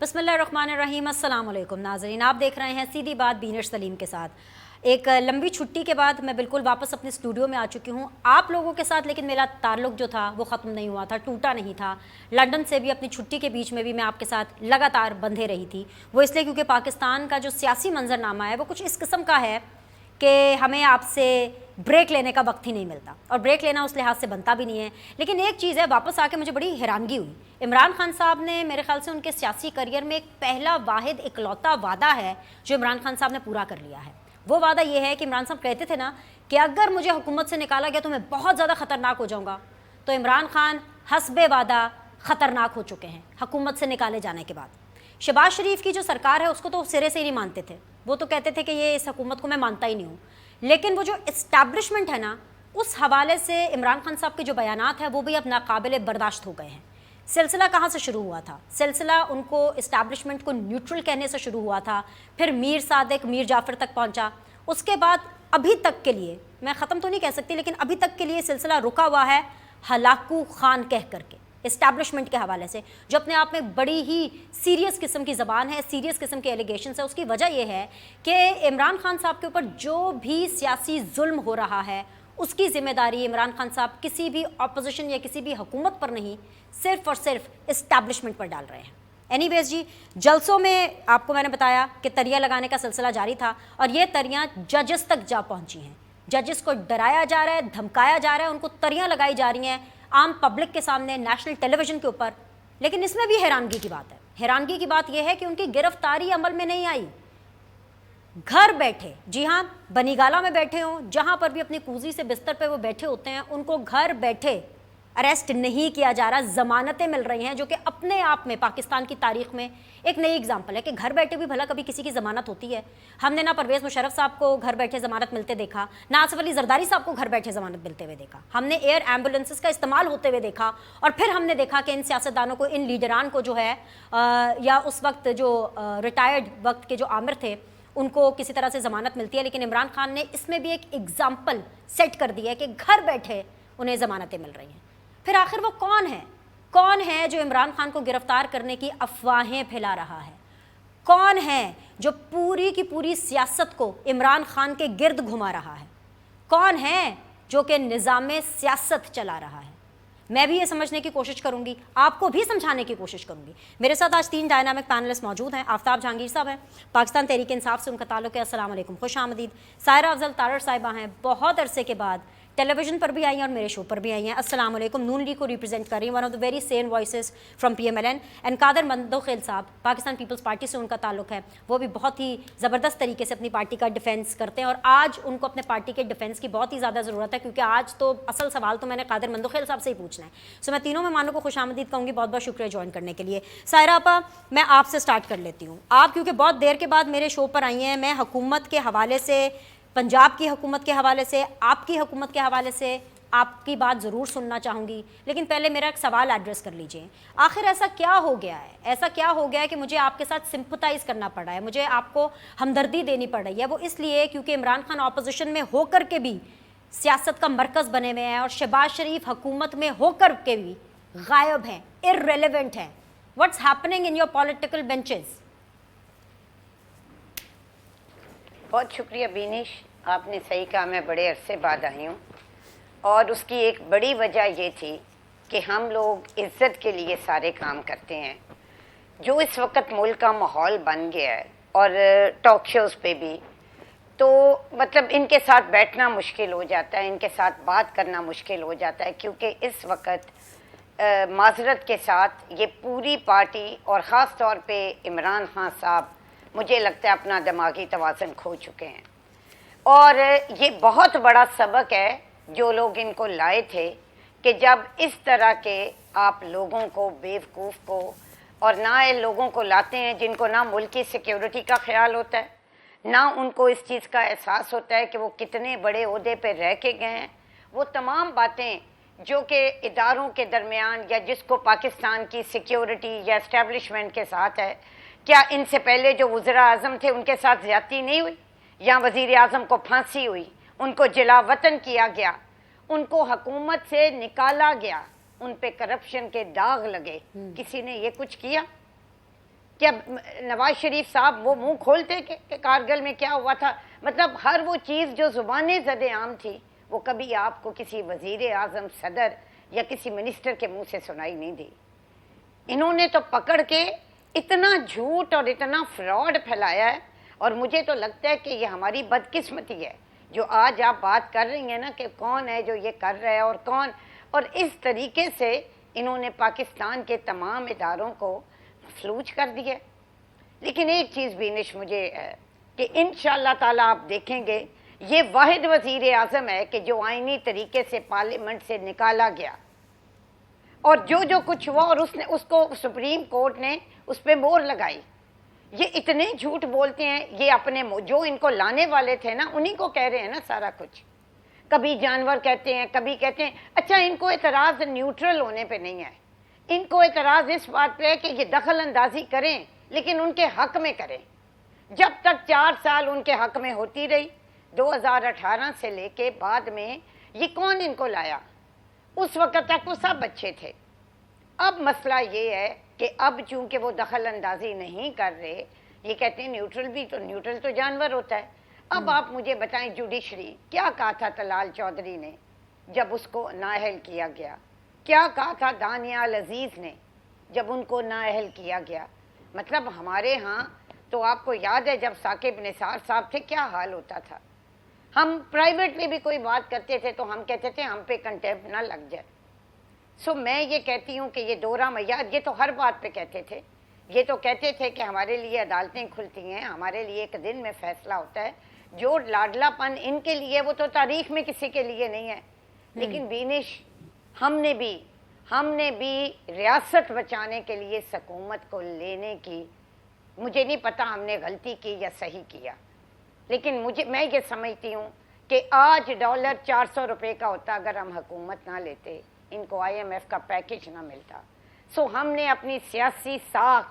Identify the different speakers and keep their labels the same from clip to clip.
Speaker 1: بسم اللہ الرحمن الرحیم۔ السلام علیکم ناظرین، آپ دیکھ رہے ہیں سیدھی بات بینر سلیم کے ساتھ۔ ایک لمبی چھٹی کے بعد میں بالکل واپس اپنے اسٹوڈیو میں آ چکی ہوں آپ لوگوں کے ساتھ، لیکن میرا تعلق جو تھا وہ ختم نہیں ہوا تھا، ٹوٹا نہیں تھا۔ لندن سے بھی اپنی چھٹی کے بیچ میں بھی میں آپ کے ساتھ لگاتار بندھے رہی تھی، وہ اس لیے کیونکہ پاکستان کا جو سیاسی منظرنامہ ہے وہ کچھ اس قسم کا ہے کہ ہمیں آپ سے بریک لینے کا وقت ہی نہیں ملتا، اور بریک لینا اس لحاظ سے بنتا بھی نہیں ہے۔ لیکن ایک چیز ہے، واپس آ کے مجھے بڑی حیرانگی ہوئی۔ عمران خان صاحب نے میرے خیال سے ان کے سیاسی کریئر میں ایک پہلا واحد اکلوتا وعدہ ہے جو عمران خان صاحب نے پورا کر لیا ہے۔ وہ وعدہ یہ ہے کہ عمران صاحب کہتے تھے نا کہ اگر مجھے حکومت سے نکالا گیا تو میں بہت زیادہ خطرناک ہو جاؤں گا، تو عمران خان حسب وعدہ خطرناک ہو چکے ہیں حکومت سے نکالے جانے کے بعد۔ شہباز شریف کی جو سرکار ہے اس کو تو سرے سے ہی نہیں مانتے تھے، وہ تو کہتے تھے کہ یہ اس حکومت کو میں مانتا ہی نہیں ہوں، لیکن وہ جو اسٹیبلشمنٹ ہے نا، اس حوالے سے عمران خان صاحب کے جو بیانات ہیں وہ بھی اب ناقابل برداشت ہو گئے ہیں۔ سلسلہ کہاں سے شروع ہوا تھا؟ سلسلہ ان کو اسٹیبلشمنٹ کو نیوٹرل کہنے سے شروع ہوا تھا، پھر میر صادق میر جعفر تک پہنچا، اس کے بعد ابھی تک کے لیے، میں ختم تو نہیں کہہ سکتی لیکن ابھی تک کے لیے سلسلہ رکا ہوا ہے ہلاکو خان کہہ کر کے، اسٹیبلشمنٹ کے حوالے سے، جو اپنے آپ میں بڑی ہی سیریس قسم کی زبان ہے، سیریس قسم کے ایلیگیشنز ہے۔ اس کی وجہ یہ ہے کہ عمران خان صاحب کے اوپر جو بھی سیاسی ظلم ہو رہا ہے اس کی ذمہ داری عمران خان صاحب کسی بھی اپوزیشن یا کسی بھی حکومت پر نہیں، صرف اور صرف اسٹیبلشمنٹ پر ڈال رہے ہیں۔ اینی ویز جی، جلسوں میں آپ کو میں نے بتایا کہ تریاں لگانے کا سلسلہ جاری تھا، اور یہ تریاں ججز تک جا پہنچی ہیں۔ ججز کو ڈرایا جا رہا ہے، دھمکایا جا رہا ہے، ان کو تریاں لگائی جا رہی ہیں عام پبلک کے سامنے، نیشنل ٹیلی ویژن کے اوپر۔ لیکن اس میں بھی حیرانگی کی بات ہے، حیرانگی کی بات یہ ہے کہ ان کی گرفتاری عمل میں نہیں آئی۔ گھر بیٹھے، جی ہاں، بنی گالہ میں بیٹھے ہوں، جہاں پر بھی اپنی کوزی سے بستر پہ وہ بیٹھے ہوتے ہیں، ان کو گھر بیٹھے اریسٹ نہیں کیا جا رہا، ضمانتیں مل رہی ہیں، جو کہ اپنے آپ میں پاکستان کی تاریخ میں ایک نئی اگزامپل ہے کہ گھر بیٹھے بھی بھلا کبھی کسی کی ضمانت ہوتی ہے۔ ہم نے نہ پرویز مشرف صاحب کو گھر بیٹھے ضمانت ملتے دیکھا، نہ آصف علی زرداری صاحب کو گھر بیٹھے ضمانت ملتے ہوئے دیکھا۔ ہم نے ایئر ایمبولینسز کا استعمال ہوتے ہوئے دیکھا، اور پھر ہم نے دیکھا کہ ان سیاستدانوں کو، ان لیڈران کو جو ہے یا اس وقت جو ریٹائرڈ وقت کے جو آمر تھے ان کو کسی طرح سے ضمانت ملتی ہے۔ لیکن عمران خان نے اس میں بھی ایک ایگزامپل سیٹ کر دی ہے کہ گھر بیٹھے انہیں ضمانتیں مل رہی ہیں۔ پھر آخر وہ کون ہے جو عمران خان کو گرفتار کرنے کی افواہیں پھیلا رہا ہے؟ کون ہے جو پوری کی پوری سیاست کو عمران خان کے گرد گھما رہا ہے؟ کون ہے جو کہ نظام سیاست چلا رہا ہے؟ میں بھی یہ سمجھنے کی کوشش کروں گی، آپ کو بھی سمجھانے کی کوشش کروں گی۔ میرے ساتھ آج 3 ڈائنامک پینلسٹ موجود ہیں۔ آفتاب جہانگیر صاحب ہیں، پاکستان تحریک انصاف سے ان کا تعلق ہے، السلام علیکم، خوش آمدید۔ سائرہ افضل تارڑ صاحبہ ہیں، بہت عرصے کے بعد ٹیلی ویژن پر بھی آئی ہیں اور میرے شو پر بھی آئی ہیں، السلام علیکم۔ نون لیگ کو ریپرزینٹ کر رہی ہیں، one of the very sane voices from P M L N. And Qadir Mandokhel sahab, Pakistan Peoples party سے ان کا تعلق ہے، وہ بھی بہت ہی زبردست طریقے سے اپنی پارٹی کا ڈیفینس کرتے ہیں، اور آج ان کو اپنے پارٹی کے ڈیفینس کی بہت ہی زیادہ ضرورت ہے، کیونکہ آج تو اصل سوال تو میں نے قادر مندوخیل صاحب سے ہی پوچھنا ہے۔ سو میں تینوں مہمانوں کو خوش آمدید کہوں گی، بہت بہت شکریہ جوائن کرنے کے لیے۔ سائرہ آپا، میں آپ سے سٹارٹ کر لیتی ہوں۔ آپ کیونکہ بہت دیر کے بعد میرے شو پر آئی ہیں، میں حکومت کے حوالے سے، پنجاب کی حکومت کے حوالے سے، آپ کی حکومت کے حوالے سے آپ کی بات ضرور سننا چاہوں گی، لیکن پہلے میرا ایک سوال ایڈریس کر لیجئے۔ آخر ایسا کیا ہو گیا ہے، ایسا کیا ہو گیا ہے کہ مجھے آپ کے ساتھ سمپتھائز کرنا پڑ رہا ہے، مجھے آپ کو ہمدردی دینی پڑ رہی ہے؟ وہ اس لیے کیونکہ عمران خان اپوزیشن میں ہو کر کے بھی سیاست کا مرکز بنے ہوئے ہیں، اور شہباز شریف حکومت میں ہو کر کے بھی غائب ہیں، irrelevant ہیں۔ What's happening in your political benches؟
Speaker 2: بہت شکریہ بینش، آپ نے صحیح کہا، میں بڑے عرصے بعد آئی ہوں، اور اس کی ایک بڑی وجہ یہ تھی کہ ہم لوگ عزت کے لیے سارے کام کرتے ہیں۔ جو اس وقت ملک کا ماحول بن گیا ہے، اور ٹاک شوز پہ بھی، تو مطلب ان کے ساتھ بیٹھنا مشکل ہو جاتا ہے، ان کے ساتھ بات کرنا مشکل ہو جاتا ہے، کیونکہ اس وقت معذرت کے ساتھ یہ پوری پارٹی اور خاص طور پہ عمران خان صاحب مجھے لگتا ہے اپنا دماغی توازن کھو چکے ہیں، اور یہ بہت بڑا سبق ہے جو لوگ ان کو لائے تھے کہ جب اس طرح کے آپ لوگوں کو، بیوقوف کو، اور نہ لوگوں کو لاتے ہیں جن کو نہ ملک کی سیکیورٹی کا خیال ہوتا ہے، نہ ان کو اس چیز کا احساس ہوتا ہے کہ وہ کتنے بڑے عہدے پہ رہ کے گئے ہیں، وہ تمام باتیں جو کہ اداروں کے درمیان یا جس کو پاکستان کی سیکیورٹی یا اسٹیبلشمنٹ کے ساتھ ہے، کیا ان سے پہلے جو وزراء اعظم تھے ان کے ساتھ زیادتی نہیں ہوئی؟ یا وزیر اعظم کو پھانسی ہوئی، ان کو جلا وطن کیا گیا، ان کو حکومت سے نکالا گیا، ان پہ کرپشن کے داغ لگے، کسی نے یہ کچھ کیا؟ کیا نواز شریف صاحب وہ منہ کھولتے کہ کارگل میں کیا ہوا تھا؟ مطلب ہر وہ چیز جو زبانیں زد عام تھی وہ کبھی آپ کو کسی وزیر اعظم، صدر یا کسی منسٹر کے منہ سے سنائی نہیں دی. انہوں نے تو پکڑ کے اتنا جھوٹ اور اتنا فراڈ پھیلایا ہے. اور مجھے تو لگتا ہے کہ یہ ہماری بدقسمتی ہے جو آج آپ بات کر رہی ہیں نا کہ کون ہے جو یہ کر رہا ہے اور کون، اور اس طریقے سے انہوں نے پاکستان کے تمام اداروں کو مفلوج کر دیا. لیکن ایک چیز بینش مجھے ہے کہ انشاءاللہ تعالیٰ آپ دیکھیں گے یہ واحد وزیر اعظم ہے کہ جو آئینی طریقے سے پارلیمنٹ سے نکالا گیا، اور جو کچھ ہوا اور اس کو سپریم کورٹ نے اس پہ مہر لگائی. یہ اتنے جھوٹ بولتے ہیں، یہ اپنے جو ان کو لانے والے تھے نا انہی کو کہہ رہے ہیں نا سارا کچھ. کبھی جانور کہتے ہیں، کبھی کہتے ہیں. اچھا ان کو اعتراض نیوٹرل ہونے پہ نہیں ہے، ان کو اعتراض اس بات پہ ہے کہ یہ دخل اندازی کریں لیکن ان کے حق میں کریں. جب تک 4 سال ان کے حق میں ہوتی رہی، 2018 سے لے کے بعد میں یہ کون ان کو لایا؟ اس وقت تک وہ سب اچھے تھے. اب مسئلہ یہ ہے کہ اب چونکہ وہ دخل اندازی نہیں کر رہے، یہ کہتے ہیں نیوٹرل تو جانور ہوتا ہے. اب آپ مجھے بتائیں جوڈیشری کیا کہا تھا طلال چودھری نے جب اس کو نااہل کیا گیا؟ کیا کہا تھا دانیال عزیز نے جب ان کو نااہل کیا گیا؟ مطلب ہمارے ہاں تو آپ کو یاد ہے جب ثاقب نثار صاحب تھے کیا حال ہوتا تھا. ہم پرائیویٹلی بھی کوئی بات کرتے تھے تو ہم کہتے تھے ہم پہ کنٹیمپٹ نہ لگ جائے. سو میں یہ کہتی ہوں کہ یہ دورہ میاد یہ تو ہر بات پہ کہتے تھے. یہ تو کہتے تھے کہ ہمارے لیے عدالتیں کھلتی ہیں، ہمارے لیے ایک دن میں فیصلہ ہوتا ہے. جو لاڈلا پن ان کے لیے وہ تو تاریخ میں کسی کے لیے نہیں ہے. لیکن بینش ہم نے بھی ریاست بچانے کے لیے اس حکومت کو لینے کی، مجھے نہیں پتا ہم نے غلطی کی یا صحیح کیا، لیکن میں یہ سمجھتی ہوں کہ آج ڈالر 400 روپے کا ہوتا اگر ہم حکومت نہ لیتے، ان کو IMF کا پیکج نہ ملتا. سو ہم نے اپنی سیاسی ساکھ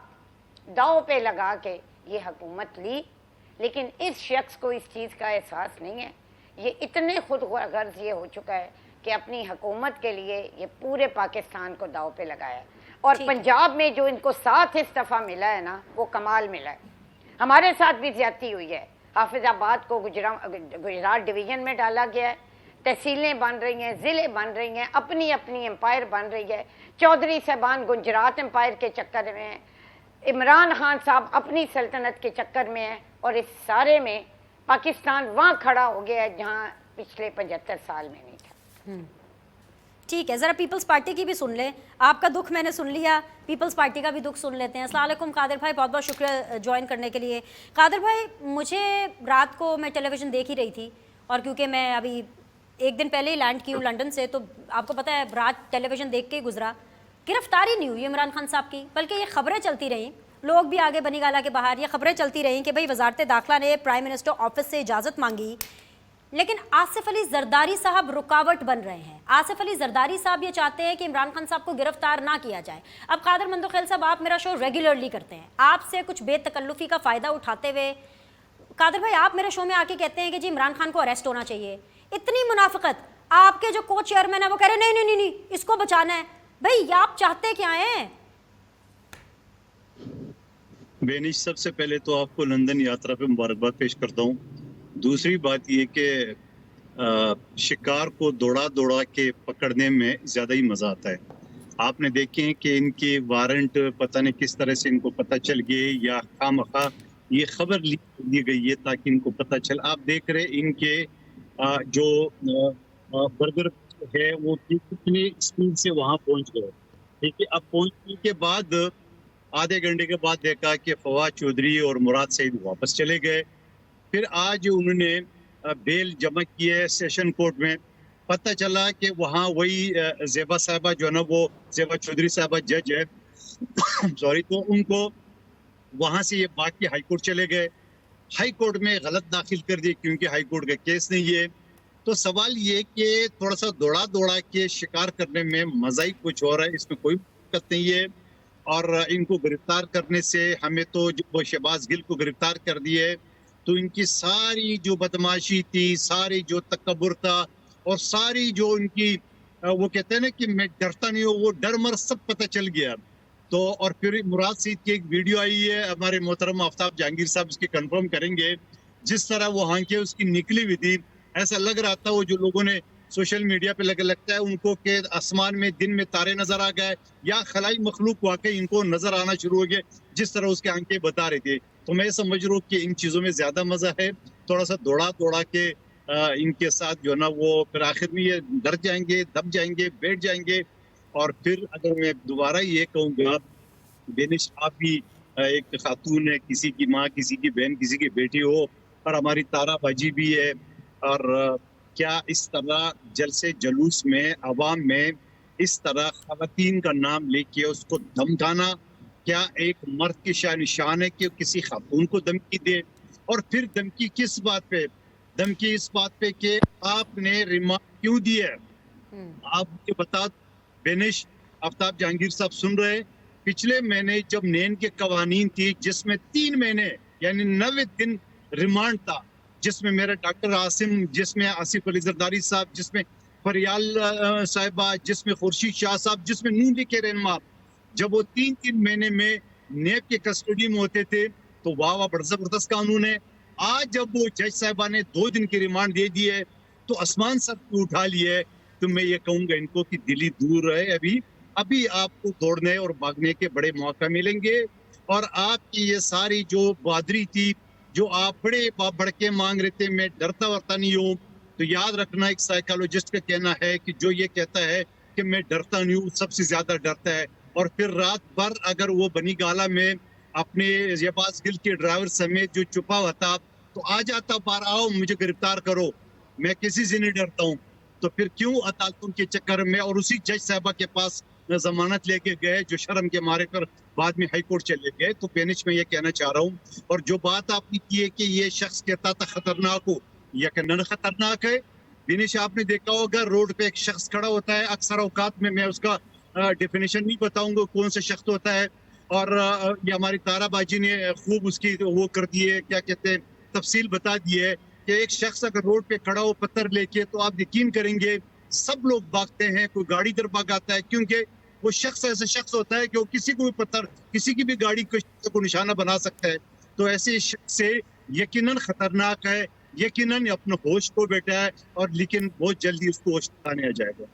Speaker 2: داؤ پہ لگا کے یہ حکومت لی. لیکن اس شخص کو اس چیز کا احساس نہیں ہے. یہ اتنے خود غرض یہ ہو چکا ہے کہ اپنی حکومت کے لیے یہ پورے پاکستان کو داؤ پہ لگایا. اور پنجاب میں جو ان کو 7 دفعہ ملا ہے نا وہ کمال ملا ہے. ہمارے ساتھ بھی زیادتی ہوئی ہے. حافظ آباد کو گجرات ڈویژن میں ڈالا گیا ہے. تحصیلیں بن رہی ہیں، ضلع بن رہی ہیں، اپنی امپائر بن رہی ہے. چودھری صاحبان گجرات امپائر کے چکر میں ہیں، عمران خان صاحب اپنی سلطنت کے چکر میں ہیں. اور اس سارے میں پاکستان وہاں کھڑا ہو گیا ہے جہاں پچھلے 75 سال میں نہیں تھا.
Speaker 1: ٹھیک ہے، ذرا پیپلز پارٹی کی بھی سن لیں. آپ کا دکھ میں نے سن لیا، پیپلز پارٹی کا بھی دکھ سن لیتے ہیں. السلام علیکم قادر بھائی، بہت بہت شکریہ جوائن کرنے کے لیے. قادر بھائی مجھے رات کو میں ٹیلی ویژن دیکھ ہی رہی تھی، اور کیونکہ میں ابھی 1 دن پہلے ہی لینڈ کی ہوں لنڈن سے، تو آپ کو پتہ ہے رات ٹیلی ویژن دیکھ کے ہی گزرا. گرفتاری نہیں ہوئی عمران خان صاحب کی، بلکہ یہ خبریں چلتی رہیں، لوگ بھی آگے بنی گالا کے باہر یہ خبریں چلتی رہیں کہ بھئی وزارت داخلہ نے پرائم منسٹر آفس سے اجازت مانگی. لیکن آصف علی زرداری صاحب رکاوٹ بن رہے ہیں. آصف علی زرداری صاحب یہ چاہتے ہیں کہ عمران خان صاحب کو گرفتار نہ کیا جائے. اب قادر مندوخیل صاحب آپ میرا شو ریگولرلی کرتے ہیں، آپ سے کچھ بے تکلفی کا فائدہ اٹھاتے ہوئے قادر بھائی آپ میرے شو میں آ کے کہتے ہیں کہ جی عمران خان کو اریسٹ ہونا چاہیے. اتنی منافقت. آپ کے جو کو چیئرمین ہیں وہ کہہ رہے ہیں نہیں اس کو بچانا ہے. بھئی آپ چاہتے کیا ہیں؟
Speaker 3: بینش سب سے پہلے تو آپ کو لندن یاترا پہ مبارکباد پیش کرتا ہوں. دوسری بات یہ کہ شکار کو دوڑا کے پکڑنے میں زیادہ ہی مزہ آتا ہے. آپ نے دیکھیں کہ ان کی وارنٹ پتہ نہیں کس طرح سے ان کو پتہ چل گئے یا خواہ یہ خبر دی گئی ہے تاکہ ان کو پتہ چل. آپ دیکھ رہے ان کے جو برگر ہے وہ کتنی اسپیڈ سے وہاں پہنچ گئے. ٹھیک ہے، اب پہنچنے کے بعد آدھے گھنٹے کے بعد دیکھا کہ فواد چودھری اور مراد سعید واپس چلے گئے. پھر آج انہوں نے بیل جمع کی ہے سیشن کورٹ میں. پتہ چلا کہ وہاں وہی زیبا صاحبہ جو ہے نا وہ زیبا چودھری صاحبہ جج ہے سوری، تو ان کو وہاں سے یہ باقی ہائی کورٹ چلے گئے. ہائی کورٹ میں غلط داخل کر دیے کیونکہ ہائی کورٹ کا کیس نہیں ہے. تو سوال یہ کہ تھوڑا سا دوڑا کے شکار کرنے میں مزہ ہی کچھ ہو رہا ہے، اس میں کوئی دقت نہیں ہے. اور ان کو گرفتار کرنے سے ہمیں تو وہ شہباز گل کو گرفتار کر دیے تو ان کی ساری جو بدماشی تھی، ساری جو تکبر تھا اور ساری جو ان کی وہ کہتے ہیں نا کہ میں ڈرتا نہیں ہوں، وہ ڈر مر سب پتہ چل گیا. تو اور پھر مراد سعید کی ایک ویڈیو آئی ہے, ہمارے محترم آفتاب جہانگیر صاحب اس کی کنفرم کریں گے, جس طرح وہ آنکھیں اس کی نکلی ہوئی تھی, ایسا لگ رہا تھا وہ جو لوگوں نے سوشل میڈیا پہ لگتا ہے ان کو کہ آسمان میں دن میں تارے نظر آ گئے یا خلائی مخلوق واقعی ان کو نظر آنا شروع ہو گئے, جس طرح اس کے آنکھیں بتا رہی تھی. تو میں سمجھ رہا ہوں کہ ان چیزوں میں زیادہ مزہ ہے, تھوڑا سا دوڑا کے ان کے ساتھ جو ہے نا وہ پھر آخر میں یہ ڈر جائیں گے, دب جائیں گے, بیٹھ جائیں گے. اور پھر اگر میں دوبارہ یہ کہوں گا, بینش آپ بھی ایک خاتون ہے, کسی کی ماں, کسی کی بہن, کسی کی بیٹی ہو, اور ہماری تارا باجی بھی ہے, اور کیا اس طرح جلسے جلوس میں عوام میں اس طرح خواتین کا نام لے کے اس کو دھمکانا, کیا ایک مرد کی شان نشان ہے کہ کسی خاتون کو دھمکی دے؟ اور پھر دھمکی کس بات پہ؟ دھمکی اس بات پہ کہ آپ نے ریمانڈ کیوں دی ہے. آپ مجھے بتا, بینش آفتاب جہانگیر صاحب سن رہے, پچھلے مہینے جب نین کے قوانین تھی جس میں 3 مہینے یعنی 90 دن ریمانڈ تھا, جس میں میرا ڈاکٹر عاصم, جس میں آصف علی زرداری صاحب, جس میں فریال صاحبہ, جس میں خورشید شاہ صاحب, جس میں نون لیگ کے رہنما, جب وہ 3 مہینے میں نیب کے کسٹڈی میں ہوتے تھے تو واہ بڑا زبردست قانون ہے. آج جب وہ جج صاحبہ نے 2 دن کی ریمانڈ دے دی ہے تو آسمان سر کو اٹھا لیے ہے. تو میں یہ کہوں گا ان کو کہ دلی دور ہے, ابھی آپ کو دوڑنے اور بھاگنے کے بڑے موقع ملیں گے. اور آپ کی یہ ساری جو بہادری تھی, جو آپ بڑے بڑھ کے مانگ رہے تھے, میں ڈرتا ورتا نہیں ہوں, تو یاد رکھنا ایک سائیکالوجسٹ کا کہنا ہے کہ جو یہ کہتا ہے کہ میں ڈرتا نہیں ہوں, سب سے زیادہ ڈرتا ہے. اور پھر رات بھر اگر وہ بنی گالا میں اپنے یباز گل کے ڈرائیور سمیت جو چھپا ہوا تھا تو آ جاتا, بار آؤ مجھے گرفتار کرو, میں کسی سے نہیں ڈرتا ہوں. تو پھر کیوں عدالتوں کے چکر میں, اور اسی جج صاحبہ کے پاس ضمانت لے کے گئے جو شرم کے مارے کر بعد میں ہائی کورٹ چلے گئے. تو بینچ میں یہ کہنا چاہ رہا ہوں, اور جو بات آپ نے کی ہے کہ یہ شخص کہتا تھا خطرناک ہو, یقیناً خطرناک ہے. بینش آپ نے دیکھا ہوگا روڈ پہ ایک شخص کھڑا ہوتا ہے, اکثر اوقات میں اس کا ڈیفینیشن نہیں بتاؤں گا کون سے شخص ہوتا ہے, اور یہ ہماری تارا باجی نے خوب اس کی وہ کر دی ہے, کیا کہتے ہیں, تفصیل بتا دی ہے کہ ایک شخص اگر روڈ پہ کھڑا ہو پتھر لے کے تو آپ یقین کریں گے سب لوگ بھاگتے ہیں, کوئی گاڑی در بھاگاتا ہے, کیونکہ وہ شخص ایسا شخص ہوتا ہے کہ وہ کسی کو بھی پتھر, کسی کی بھی گاڑی کو نشانہ بنا سکتا ہے. تو ایسے شخص سے یقیناً خطرناک ہے, یقیناً اپنے ہوش کو بیٹھا ہے, اور لیکن بہت جلدی اس کو ہوش آنے آ جائے گا.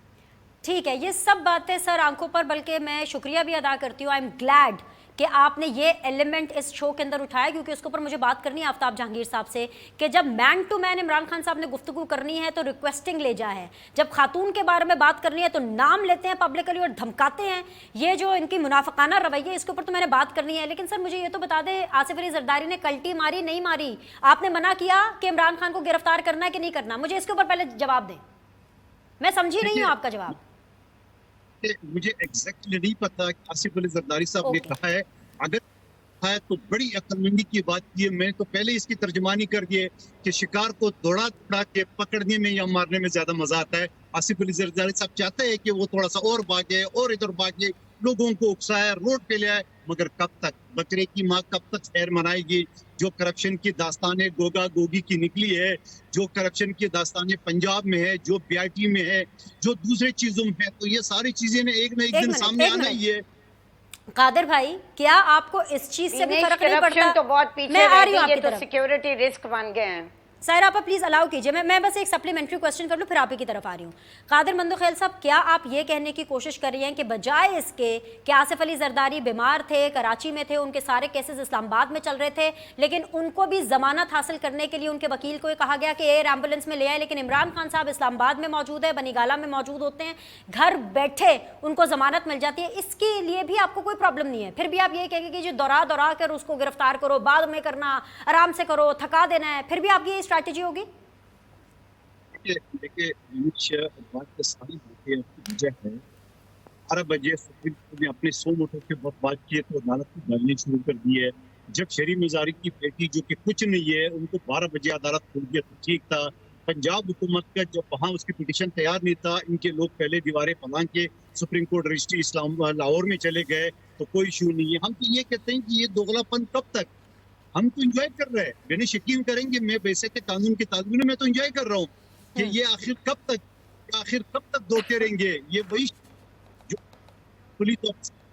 Speaker 1: ٹھیک ہے, یہ سب باتیں سر آنکھوں پر, بلکہ میں شکریہ بھی ادا کرتی ہوں, آئی ایم گلیڈ کہ آپ نے یہ ایلیمنٹ اس شو کے اندر اٹھایا, کیونکہ اس کے اوپر مجھے بات کرنی ہے آفتاب جہانگیر صاحب سے کہ جب مین ٹو مین عمران خان صاحب نے گفتگو کرنی ہے تو ریکویسٹنگ لے جا ہے, جب خاتون کے بارے میں بات کرنی ہے تو نام لیتے ہیں پبلکلی اور دھمکاتے ہیں. یہ جو ان کی منافقانہ رویہ, اس کے اوپر تو میں نے بات کرنی ہے. لیکن سر مجھے یہ تو بتا دیں, آصف علی زرداری نے کلٹی ماری نہیں ماری؟ آپ نے منع کیا کہ عمران خان کو گرفتار کرنا ہے کہ نہیں کرنا؟ مجھے اس کے اوپر پہلے جواب دیں, میں سمجھی نہیں ہوں آپ کا جواب.
Speaker 3: مجھے ایگزیکٹلی نہیں پتا کہ آصف علی زرداری صاحب نے کہا ہے, اگر ہے تو بڑی عقل مندی کی بات کی ہے. میں تو پہلے اس کی ترجمانی کر دیے کہ شکار کو دوڑا دوڑا کے پکڑنے میں یا مارنے میں زیادہ مزہ آتا ہے. آصف علی زرداری صاحب چاہتے ہیں کہ وہ تھوڑا سا اور بھاگے اور ادھر بھاگے, لوگوں کو اکسائے, روڈ پہ لے آئے, مگر کب تک؟ بکرے کی ماں کب تک خیر منائے گی؟ جو کرپشن کی داستانیں گوگا گوگی کی نکلی ہے, جو کرپشن کی داستانیں پنجاب میں ہے, جو بی آئی ٹی میں ہے, جو دوسرے چیزوں میں ہے, تو یہ ساری چیزیں ایک نہ ایک دن سامنے آنا ہی ہے.
Speaker 1: قادر بھائی, کیا آپ کو اس چیز سے بھی فرق نہیں پڑتا؟
Speaker 2: تو بہت پیچھے رہ گئی, یہ تو سیکیورٹی رسک بن گئے ہیں.
Speaker 1: سائرہ آپ پلیز الاؤ کیجئے, میں بس ایک سپلیمنٹری کوسچن کر لوں پھر آپ ہی کی طرف آ رہی ہوں. قادر مندوخیل صاحب, کیا آپ یہ کہنے کی کوشش کر رہی ہیں کہ بجائے اس کے کہ آصف علی زرداری بیمار تھے, کراچی میں تھے, ان کے سارے کیسز اسلام آباد میں چل رہے تھے, لیکن ان کو بھی ضمانت حاصل کرنے کے لیے ان کے وکیل کو یہ کہا گیا کہ ایئر ایمبولینس میں لے آئے, لیکن عمران خان صاحب اسلام آباد میں موجود ہے, بنی گالا میں موجود ہوتے ہیں, گھر بیٹھے ان کو ضمانت مل جاتی ہے, اس کے لیے بھی آپ کو کوئی پرابلم نہیں ہے؟ پھر بھی آپ یہ کہیں گے کہ جو دورا کر اس کو گرفتار کرو, بعد میں کرنا, آرام سے کرو, تھکا دینا ہے, پھر بھی آپ کی یہ اسٹریٹجی ہوگی؟
Speaker 3: دیکھیے بات ساری وجہ ہے, 12 بجے سپریم کورٹ نے اپنے 100 ووٹوں کے بات کیے تو عدالت کو ڈالنے شروع کر دی ہے. جب شہری مزاری کی بیٹی جو کہ کچھ نہیں ہے, ان کو 12 بجے عدالت کھول دیا تو ٹھیک تھا. پنجاب حکومت کا جب وہاں اس کی پٹیشن تیار نہیں تھا, ان کے لوگ پہلے دیواریں پلانگ کے سپریم کورٹ رجسٹری اسلام لاہور میں چلے گئے تو کوئی ایشو نہیں ہے. ہم تو یہ کہتے ہیں کہ یہ دوغلا پن کب تک؟ ہم تو انجوائے کر رہے ہیں, یعنی یقین کریں گے, میں ویسے کہ قانون کے تعلق میں تو انجوائے کر رہا ہوں کہ یہ آخر کب تک دھوتے رہیں گے. یہ وہی جو پولیس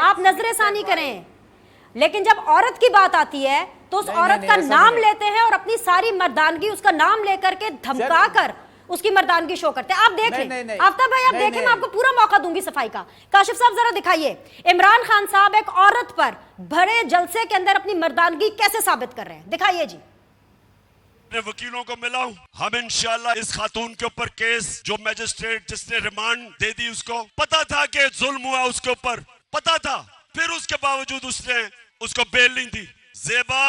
Speaker 1: آپ نظر ثانی کریں, لیکن جب عورت کی بات آتی ہے تو اس عورت کا نام لیتے ہیں اور اپنی ساری مردانگی اس کا نام لے کر کے دھمکا کر اس کی مردانگی شو کرتے ہیں. آپ دیکھ لیں آفتاب بھائی, آپ دیکھیں, میں آپ کو پورا موقع دوں گی صفائی کا. کاشف صاحب ذرا دکھائیے عمران خان صاحب ایک عورت پر بڑے جلسے کے اندر اپنی مردانگی کیسے ثابت کر رہے ہیں, دکھائیے جی.
Speaker 4: اپنے وکیلوں کو ملا ہوں, ہم انشاءاللہ اس خاتون کے اوپر کیس جو میجسٹریٹ جس نے ریمانڈ دے دی, اس کو پتا تھا کہ ظلم ہوا, اس کے اوپر پتا تھا, پھر اس کے باوجود اس نے اس کو بیل نہیں دی. زیبا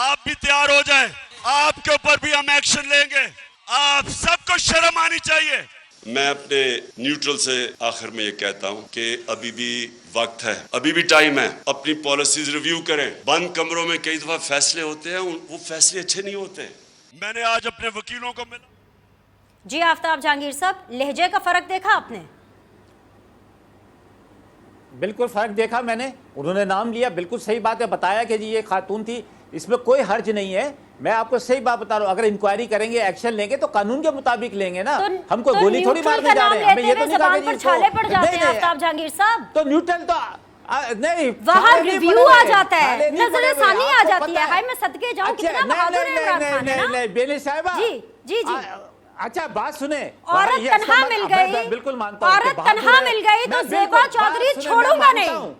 Speaker 4: آپ بھی تیار ہو جائیں, آپ کے اوپر بھی ہم ایکشن لیں گے, آپ سب کو شرم آنی چاہیے. میں اپنے نیوٹرل سے آخر میں یہ کہتا ہوں کہ ابھی بھی وقت ہے, ابھی بھی ٹائم ہے, اپنی پالیسیز ریویو کریں. بند کمروں میں کئی دفعہ فیصلے ہوتے ہیں, وہ فیصلے اچھے نہیں ہوتے. میں نے آج اپنے وکیلوں کو ملا.
Speaker 1: جی آفتاب جہانگیر صاحب, لہجے کا فرق دیکھا آپ نے؟
Speaker 5: بالکل فرق دیکھا میں نے, انہوں نے نام لیا, بالکل صحیح بات ہے, بتایا کہ جی یہ خاتون تھی, اس میں کوئی حرج نہیں ہے. میں آپ کو صحیح بات بتا رہا ہوں, اگر انکوائری کریں گے, ایکشن لیں گے تو قانون کے مطابق لیں گے نا. ہم کو گولی تھوڑی مارنے جا رہے ہیں, ہمیں یہ تو نہیں کہا کہ
Speaker 1: چھالے پڑ جاتے ہیں آفتاب جہانگیر صاحب.
Speaker 5: تو نیوٹرل تو نہیں,
Speaker 1: وہاں ریویو آ جاتا ہے, نظر ثانی آ جاتی ہے. ہائے میں صدقے جاؤں, کتنا بہادر ہے عمران خان ہے نا.
Speaker 5: بینی صاحبہ,
Speaker 1: جی جی جی,
Speaker 5: اچھا بات سنیں,
Speaker 1: عورت تنہا مل گئی,
Speaker 5: بالکل مانتا ہوں,
Speaker 1: عورت تنہا مل گئی تو زیبا چودھری چھوڑوں گا نہیں.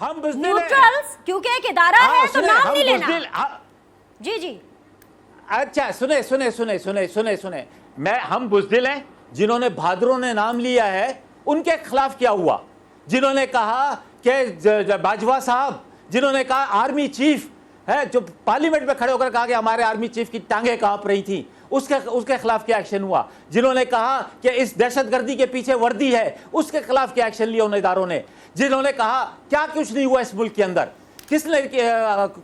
Speaker 5: ہم بزدل
Speaker 1: نیوٹرلز کیونکہ ایک ادارہ ہے تو نام نہیں لینا. جی جی,
Speaker 5: اچھا سنیں, ہم بزدل ہیں. جنہوں نے بہادروں نے نام لیا ہے ان کے خلاف کیا ہوا؟ جنہوں نے کہا کہ باجوہ صاحب, جنہوں نے کہا آرمی چیف ہے, جو پارلیمنٹ میں کھڑے ہو کر کہا کہ ہمارے آرمی چیف کی ٹانگیں کانپ رہی تھیں, اس کے خلاف کیا ایکشن ہوا؟ جنہوں نے کہا کہ اس دہشت گردی کے پیچھے وردی ہے, اس کے خلاف کیا ایکشن لیا ان اداروں نے؟ جنہوں نے کہا کیا کچھ نہیں ہوا اس ملک کے اندر, کس نے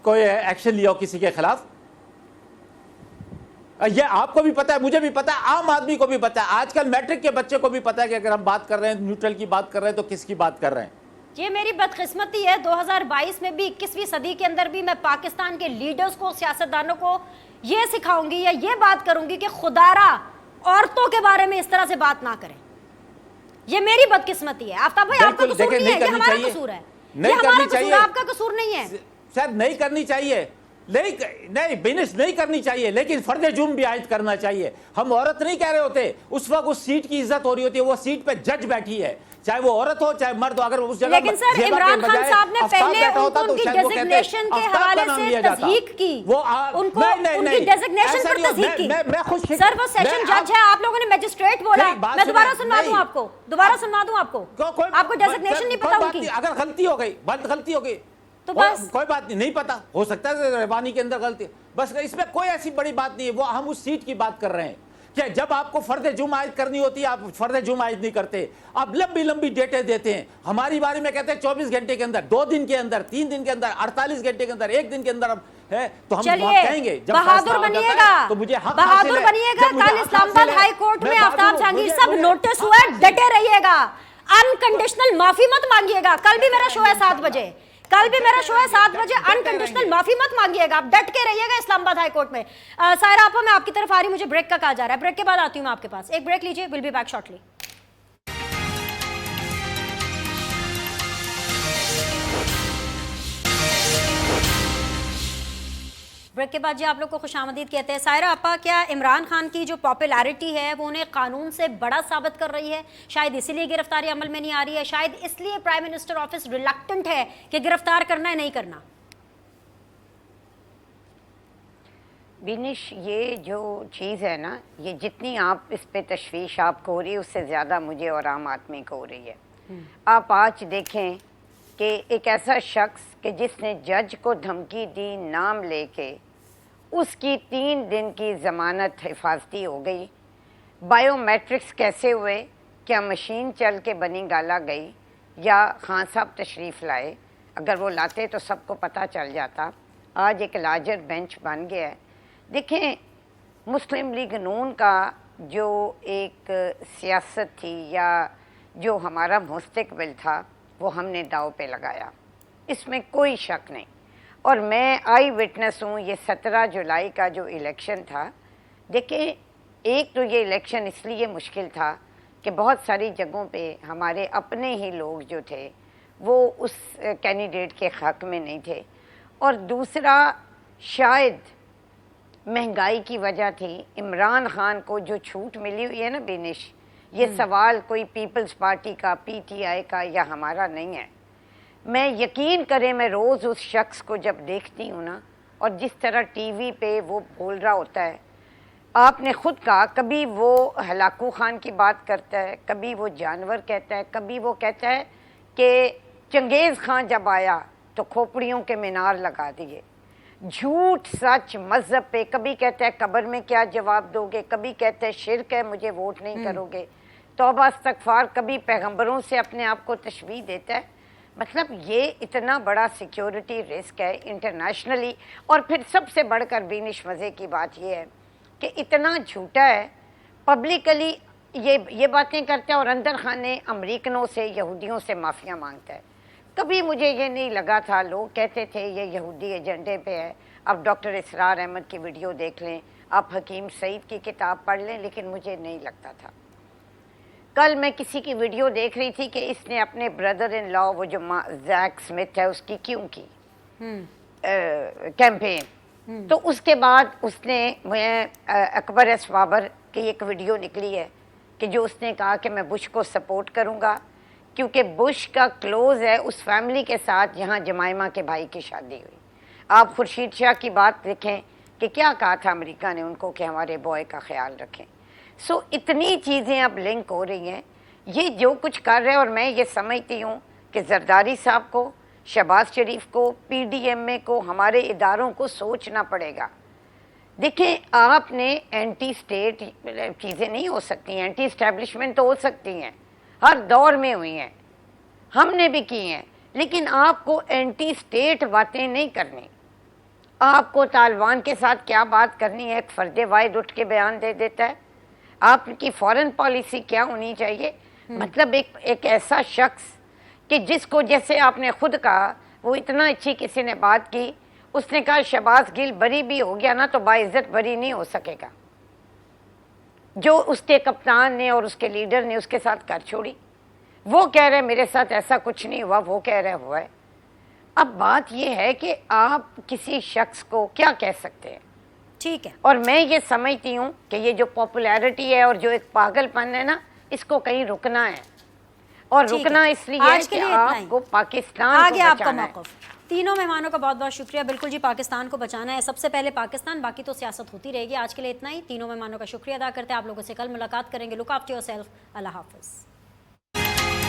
Speaker 5: کوئی ایکشن لیا ہو کسی کے خلاف؟ یہ آپ کو بھی پتا ہے, مجھے بھی پتا ہے, عام آدمی کو بھی پتا ہے, آج کل میٹرک کے بچے کو بھی پتا ہے کہ اگر ہم بات کر رہے ہیں نیوٹرل کی بات کر رہے ہیں تو کس کی بات کر رہے ہیں.
Speaker 1: یہ میری بدقسمتی ہے, 2022 میں بھی 21ویں صدی کے اندر بھی میں پاکستان کے لیڈرز کو, سیاستدانوں کو یہ سکھاؤں گی یا یہ بات کروں گی کہ خدارا عورتوں کے بارے میں اس طرح سے بات نہ کریں. یہ میری بدقسمتی ہے. آفتاب بھائی آپ کا قصور نہیں ہے, یہ ہمارا قصور ہے, یہ ہمارا قصور ہے, آپ کا قصور نہیں ہے.
Speaker 5: سر نہیں کرنی چاہیے, نہیں بینش نہیں کرنی چاہیے, لیکن فرد جرم بھی عائد کرنا چاہیے. ہم عورت نہیں کہہ رہے ہوتے, اس وقت اس سیٹ کی عزت ہو رہی ہوتی ہے, وہ سیٹ پہ جج بیٹھی ہے, چاہے وہ عورت ہو چاہے مرد ہو. اگر اس جگہ
Speaker 1: لیکن سر عمران خان صاحب نے پہلے ان کی ڈیزگنیشن کے حوالے سے تصدیق کی, ان کو ان کی ڈیزگنیشن پر تصدیق کی. سر وہ سیشن جج ہے, آپ لوگوں نے میجسٹریٹ بولا. میں دوبارہ سنوا دوں آپ کو, آپ کو ڈیزگنیشن نہیں پتا ان کی.
Speaker 5: اگر غلطی ہو گئی, غلطی ہو گئی
Speaker 1: تو بس
Speaker 5: کوئی بات نہیں پتا, ہو سکتا ہے روانی کے اندر غلطی, بس اس میں کوئی ایسی بڑی بات نہیں ہے. وہ ہم اس سیٹ کی بات کر رہے ہیں کہ جب آپ کو فرد جرم عائد کرنی ہوتی ہے آپ فرد جرم عائد نہیں کرتے, آپ لمبی ڈیٹیں دیتے ہیں. ہماری بارے میں کہتے ہیں 24 گھنٹے کے اندر, 2 دن کے اندر, 3 دن کے اندر, 48 گھنٹے کے اندر, 1 دن کے اندر ہے, تو ہم کہیں گے جب
Speaker 1: بہادر بنیے گا,
Speaker 5: تو مجھے حق
Speaker 1: بہادر بنیے گا. کل اسلام آباد ہائی کورٹ میں آفتاب جہانگیر صاحب نوٹس ہوا ہے, ڈٹے رہیے گا, انکنڈیشنل معافی مت مانگیے گا. کل بھی میرا شو ہے 7 بجے, انکنڈیشنل معافی مت مانگیے گا, آپ ڈٹ کے رہیے گا اسلام آباد ہائی کورٹ میں. سائرہ آپا میں آپ کی طرف آ رہی, مجھے بریک کا کہا جا رہا ہے, بریک کے بعد آتی ہوں میں آپ کے پاس. ایک بریک لیجیے, will be back shortly. Break کے بعد جی آپ لوگ کو خوش آمدید کہتے ہیں. سائرہ آپا, کیا عمران خان کی جو پاپولیرٹی ہے وہ انہیں قانون سے بڑا ثابت کر رہی ہے؟ شاید اسی لیے گرفتاری عمل میں نہیں آ رہی ہے, شاید اس لیے پرائم منسٹر آفس ریلکٹنٹ ہے کہ گرفتار کرنا ہے نہیں کرنا.
Speaker 2: بینش, یہ جو چیز ہے نا, یہ جتنی آپ اس پہ تشویش آپ کو ہو رہی ہے, اس سے زیادہ مجھے اور عام آدمی کو ہو رہی ہے. آپ آج دیکھیں کہ ایک ایسا شخص کہ جس نے جج کو دھمکی دی نام لے کے, اس کی 3 دن کی ضمانت حفاظتی ہو گئی. بائیو میٹرکس کیسے ہوئے؟ کیا مشین چل کے بنی گالا گئی یا خان صاحب تشریف لائے؟ اگر وہ لاتے تو سب کو پتہ چل جاتا. آج ایک لارجر بینچ بن گیا ہے. دیکھیں, مسلم لیگ نون کا جو ایک سیاست تھی یا جو ہمارا مستقبل تھا وہ ہم نے داؤ پہ لگایا, اس میں کوئی شک نہیں. اور میں آئی وٹنس ہوں. یہ 17 جولائی کا جو الیکشن تھا, دیکھیں ایک تو یہ الیکشن اس لیے مشکل تھا کہ کہ بہت ساری جگہوں پہ ہمارے اپنے ہی لوگ جو تھے وہ اس کینڈیڈیٹ کے حق میں نہیں تھے، اور دوسرا شاید مہنگائی کی وجہ تھی۔ عمران خان کو جو چھوٹ ملی ہوئی ہے نا بینش، یہ سوال کوئی پیپلز پارٹی کا، پی ٹی آئی کا یا ہمارا نہیں ہے۔ میں یقین کریں، میں روز اس شخص کو جب دیکھتی ہوں نا، اور جس طرح ٹی وی پہ وہ بول رہا ہوتا ہے، آپ نے خود کہا کبھی وہ ہلاکو خان کی بات کرتا ہے، کبھی وہ جانور کہتا ہے، کبھی وہ کہتا ہے کہ چنگیز خان جب آیا تو کھوپڑیوں کے مینار لگا دیے، جھوٹ سچ مذہب پہ، کبھی کہتا ہے قبر میں کیا جواب دو گے، کبھی کہتا ہے شرک ہے مجھے ووٹ نہیں کرو گے، توبہ استغفار، کبھی پیغمبروں سے اپنے آپ کو تشبیہ دیتا ہے۔ مطلب یہ اتنا بڑا سیکیورٹی رسک ہے انٹرنیشنلی، اور پھر سب سے بڑھ کر بینش مزے کی بات یہ ہے کہ اتنا جھوٹا ہے، پبلکلی یہ باتیں کرتا ہے اور اندر خانے امریکنوں سے، یہودیوں سے معافیاں مانگتا ہے۔ کبھی مجھے یہ نہیں لگا تھا، لوگ کہتے تھے یہ یہودی ایجنڈے پہ ہے، آپ ڈاکٹر اسرار احمد کی ویڈیو دیکھ لیں، آپ حکیم سعید کی کتاب پڑھ لیں، لیکن مجھے نہیں لگتا تھا۔ کل میں کسی کی ویڈیو دیکھ رہی تھی کہ اس نے اپنے بردر ان لا، وہ جو زیک سمتھ ہے، اس کی کیوں کی کیمپین، تو اس کے بعد اس نے اکبر ایس بابر کی ایک ویڈیو نکلی ہے کہ جو اس نے کہا کہ میں بش کو سپورٹ کروں گا کیونکہ بش کا کلوز ہے اس فیملی کے ساتھ جہاں جمائمہ کے بھائی کی شادی ہوئی۔ آپ خورشید شاہ کی بات دیکھیں کہ کیا کہا تھا امریکہ نے ان کو کہ ہمارے بوائے کا خیال رکھیں۔ سو اتنی چیزیں اب لنک ہو رہی ہیں، یہ جو کچھ کر رہے ہیں، اور میں یہ سمجھتی ہوں کہ زرداری صاحب کو، شہباز شریف کو، پی ڈی ایم اے کو، ہمارے اداروں کو سوچنا پڑے گا۔ دیکھیں، آپ نے اینٹی اسٹیٹ چیزیں نہیں ہو سکتی، اینٹی اسٹیبلشمنٹ تو ہو سکتی ہیں، ہر دور میں ہوئی ہیں، ہم نے بھی کی ہیں، لیکن آپ کو اینٹی اسٹیٹ باتیں نہیں کرنی۔ آپ کو طالبان کے ساتھ کیا بات کرنی ہے، ایک فرد واحد اٹھ کے بیان دے دیتا ہے۔ آپ کی فورن پالیسی کیا ہونی چاہیے؟ مطلب ایک ایسا شخص کہ جس کو، جیسے آپ نے خود کہا، وہ اتنا اچھی کسی نے بات کی، اس نے کہا شہباز گل بری بھی ہو گیا نا تو باعزت بری نہیں ہو سکے گا۔ جو اس کے کپتان نے اور اس کے لیڈر نے اس کے ساتھ کر چھوڑی، وہ کہہ رہے میرے ساتھ ایسا کچھ نہیں ہوا، وہ کہہ رہے ہوا ہے۔ اب بات یہ ہے کہ آپ کسی شخص کو کیا کہہ سکتے ہیں؟
Speaker 1: ٹھیک ہے،
Speaker 2: اور میں یہ سمجھتی ہوں کہ یہ جو پاپولیرٹی ہے اور جو ایک پاگل پن ہے نا، اس کو کہیں رکنا ہے، اور
Speaker 1: ٹھیک
Speaker 2: رکنا
Speaker 1: ہے۔
Speaker 2: اس لیے ہے
Speaker 1: آج کے
Speaker 2: کہ
Speaker 1: لیے اتنا
Speaker 2: آپ
Speaker 1: ہی۔
Speaker 2: کو پاکستان کو
Speaker 1: آگے آپ کا
Speaker 2: بچانا ہے۔
Speaker 1: موقف۔ تینوں مہمانوں کا بہت بہت شکریہ۔ بالکل جی، پاکستان کو بچانا ہے، سب سے پہلے پاکستان، باقی تو سیاست ہوتی رہے گی۔ آج کے لیے اتنا ہی، تینوں مہمانوں کا شکریہ ادا کرتے ہیں۔ آپ لوگوں سے کل ملاقات کریں گے۔ Look after yourself. اللہ حافظ۔